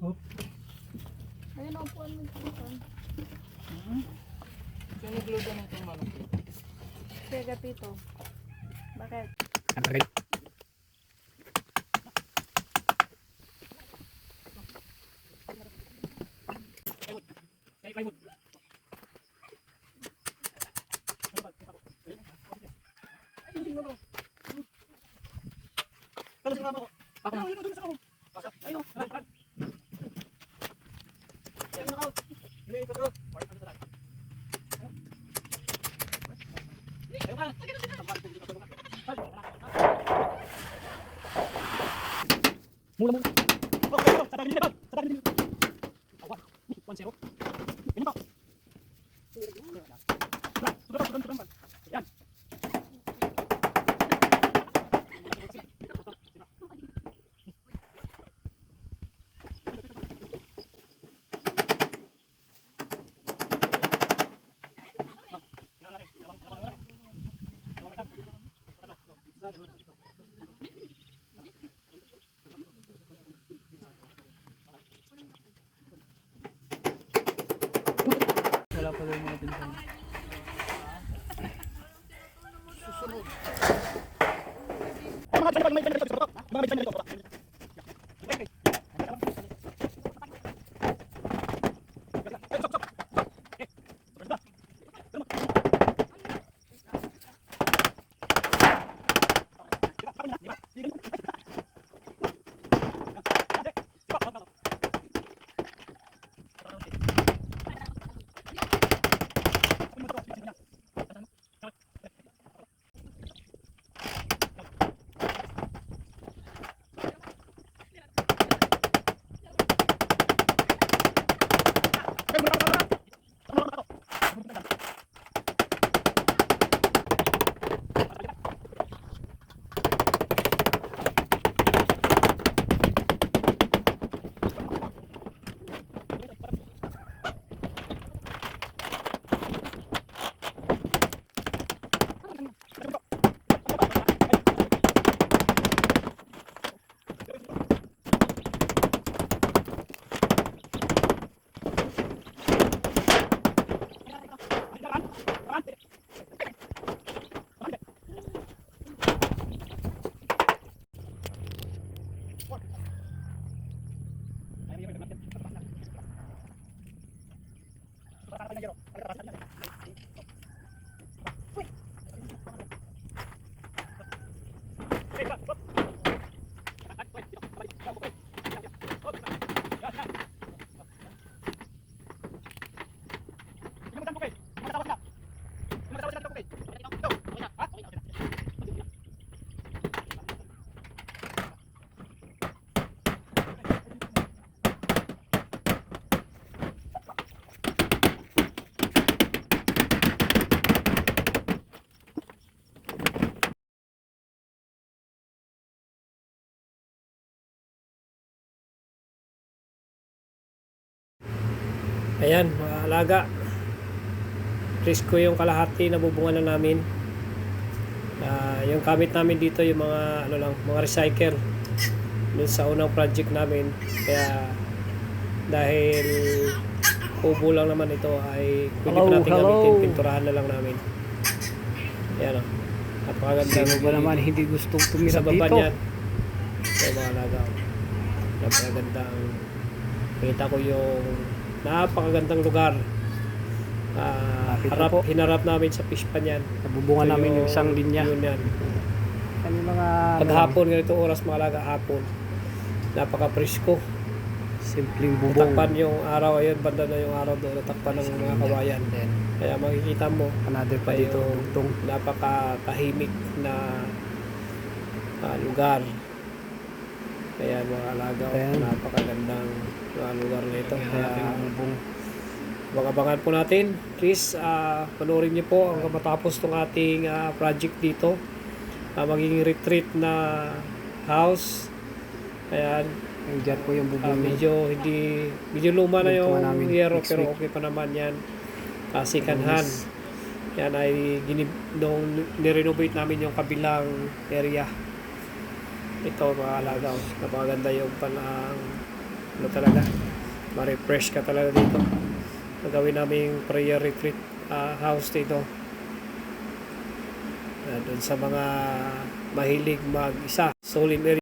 Ayun, upuan mo dito. Sino nagluto na itong manok? Sige, Gatito. Bakit? Mula. Oh, sa tabi. Awan. 1-0. Ganyan pa. Yan. Wala pa rin mga pinsan. Susunod. Ayan, mga alaga. Risko yung kalahati na bubungan na namin. Yung gamit namin dito yung mga mga recycle dun sa unang project namin. Kaya dahil kubo lang naman ito ay pwede pa natin gamitin, pinturahan na lang namin. Ayan o. Napakaganda. Sino ba naman hindi gustong tumira sa baba dito? niyan. So mga alaga. Napakagandang kita ko yung napakagandang lugar. Hinarap namin sa fish pan yan. Nabubungan namin yung isang linya. Yun yan. Kami mga Paghapon, ganito oras mga alaga, hapon. Napaka-presko. simpleng bubong. Natakpan yung araw, ayun, banda na yung araw doon, natakpan ng mga kawayan. Kaya makikita mo, Another pa dito itong napaka-tahimik na lugar. Kaya mga alaga, napakagandang lugar na ito. Kaya abangan po natin. Please, panoorin niyo po hanggang matapos itong ating project dito. Magiging retreat na house. Ayan. Diyan po yung bubong. Medyo luma na yung yero, pero okay pa naman yan. Second hand. Yan ay nirenovate namin yung kabilang area. Ito mga alaga. Napakaganda yung ano talaga, ma-refresh ka talaga dito. Gagawin namin prayer retreat house dito. Doon sa mga mahilig mag-isa, solim area.